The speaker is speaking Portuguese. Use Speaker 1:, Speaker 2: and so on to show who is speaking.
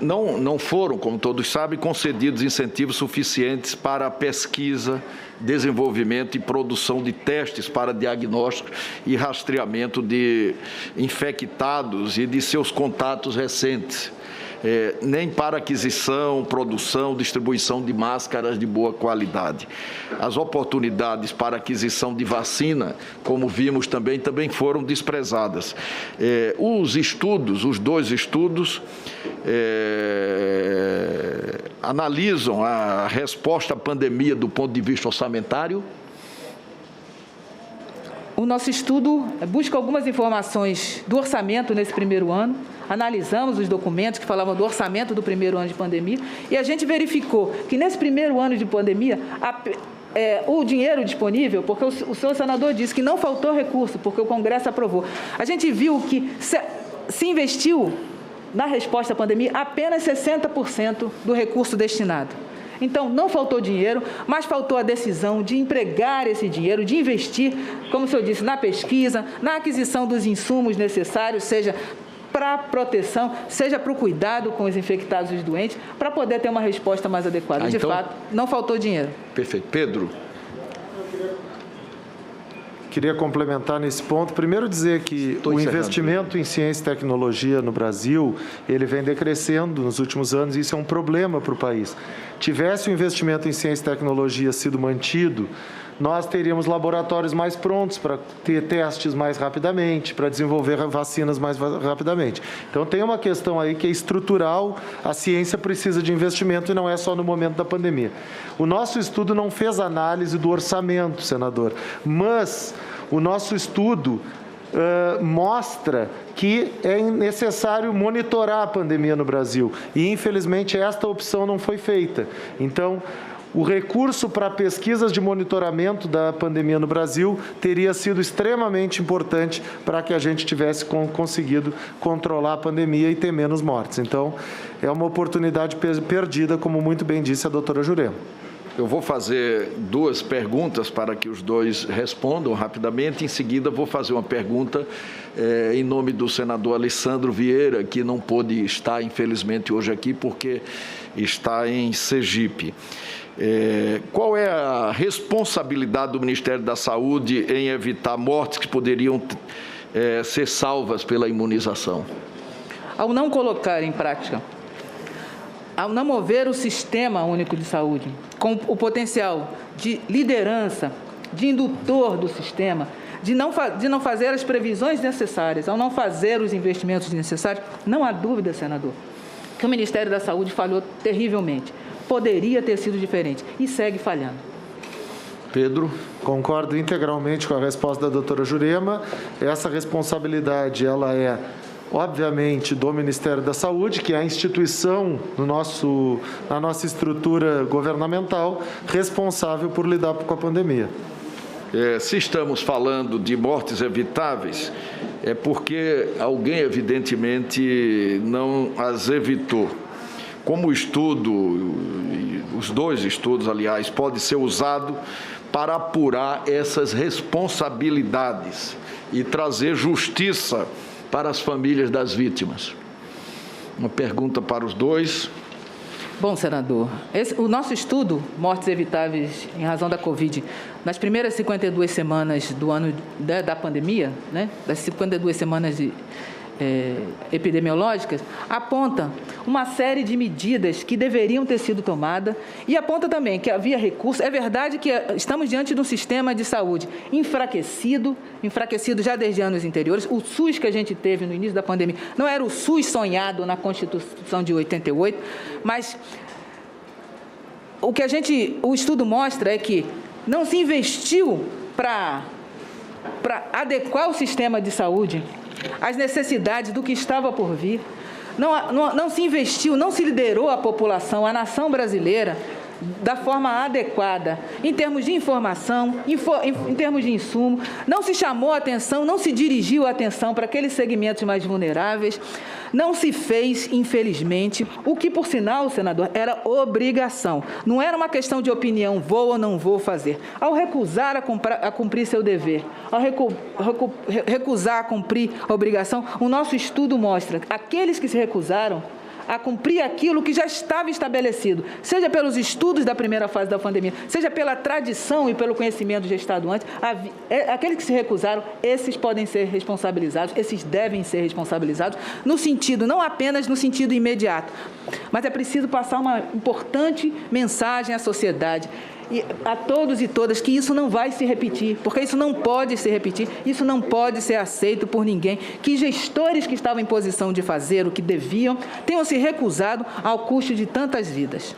Speaker 1: não foram, como todos sabem, concedidos incentivos suficientes para a pesquisa, desenvolvimento e produção de testes para diagnóstico e rastreamento de infectados e de seus contatos recentes. Nem para aquisição, produção, distribuição de máscaras de boa qualidade. As oportunidades para aquisição de vacina, como vimos também foram desprezadas. Os dois estudos, analisam a resposta à pandemia do ponto de vista orçamentário.
Speaker 2: O nosso estudo busca algumas informações do orçamento nesse primeiro ano, analisamos os documentos que falavam do orçamento do primeiro ano de pandemia e a gente verificou que nesse primeiro ano de pandemia, o dinheiro disponível, porque o senhor senador disse que não faltou recurso, porque o Congresso aprovou. A gente viu que se investiu na resposta à pandemia apenas 60% do recurso destinado. Então, não faltou dinheiro, mas faltou a decisão de empregar esse dinheiro, de investir, como o senhor disse, na pesquisa, na aquisição dos insumos necessários, seja para a proteção, seja para o cuidado com os infectados e os doentes, para poder ter uma resposta mais adequada. De fato, não faltou dinheiro.
Speaker 1: Perfeito. Pedro.
Speaker 3: Queria complementar nesse ponto. Primeiro dizer que o investimento em ciência e tecnologia no Brasil, ele vem decrescendo nos últimos anos e isso é um problema para o país. Tivesse o investimento em ciência e tecnologia sido mantido, nós teríamos laboratórios mais prontos para ter testes mais rapidamente, para desenvolver vacinas mais rapidamente. Então, tem uma questão aí que é estrutural, a ciência precisa de investimento e não é só no momento da pandemia. O nosso estudo não fez análise do orçamento, senador, mas o nosso estudo mostra que é necessário monitorar a pandemia no Brasil e, infelizmente, esta opção não foi feita. Então, o recurso para pesquisas de monitoramento da pandemia no Brasil teria sido extremamente importante para que a gente tivesse conseguido controlar a pandemia e ter menos mortes. Então, é uma oportunidade perdida, como muito bem disse a doutora Jurema.
Speaker 1: Eu vou fazer duas perguntas para que os dois respondam rapidamente. Em seguida, vou fazer uma pergunta em nome do senador Alessandro Vieira, que não pôde estar, infelizmente, hoje aqui, porque está em Sergipe. Qual é a responsabilidade do Ministério da Saúde em evitar mortes que poderiam ser salvas pela imunização?
Speaker 2: Ao não colocar em prática, ao não mover o Sistema Único de Saúde com o potencial de liderança, de indutor do sistema, de não fazer as previsões necessárias, ao não fazer os investimentos necessários, não há dúvida, senador, que o Ministério da Saúde falhou terrivelmente. Poderia ter sido diferente e segue falhando.
Speaker 3: Pedro? Concordo integralmente com a resposta da doutora Jurema. Essa responsabilidade, ela é, obviamente, do Ministério da Saúde, que é a instituição na nossa estrutura governamental responsável por lidar com a pandemia.
Speaker 1: Se estamos falando de mortes evitáveis, é porque alguém, evidentemente, não as evitou. Como o estudo, os dois estudos, aliás, pode ser usado para apurar essas responsabilidades e trazer justiça para as famílias das vítimas. Uma pergunta para os dois.
Speaker 2: Bom, senador, o nosso estudo, mortes evitáveis em razão da Covid, nas primeiras 52 semanas do ano da pandemia, né, das 52 semanas epidemiológicas, aponta uma série de medidas que deveriam ter sido tomadas e aponta também que havia recurso. É verdade que estamos diante de um sistema de saúde enfraquecido já desde anos anteriores. O SUS que a gente teve no início da pandemia não era o SUS sonhado na Constituição de 88, mas o estudo mostra é que não se investiu para adequar o sistema de saúde às necessidades do que estava por vir. Não se investiu, não se liderou a população, a nação brasileira, da forma adequada, em termos de informação, em termos de insumo, não se chamou a atenção, não se dirigiu a atenção para aqueles segmentos mais vulneráveis, não se fez, infelizmente, o que, por sinal, senador, era obrigação. Não era uma questão de opinião, vou ou não vou fazer. Ao recusar a cumprir seu dever, ao recusar a cumprir a obrigação, o nosso estudo mostra que aqueles que se recusaram a cumprir aquilo que já estava estabelecido, seja pelos estudos da primeira fase da pandemia, seja pela tradição e pelo conhecimento gestado antes. Aqueles que se recusaram, esses podem ser responsabilizados, esses devem ser responsabilizados, no sentido, não apenas no sentido imediato, mas é preciso passar uma importante mensagem à sociedade, e a todos e todas, que isso não vai se repetir, porque isso não pode se repetir, isso não pode ser aceito por ninguém, que gestores que estavam em posição de fazer o que deviam tenham se recusado ao custo de tantas vidas.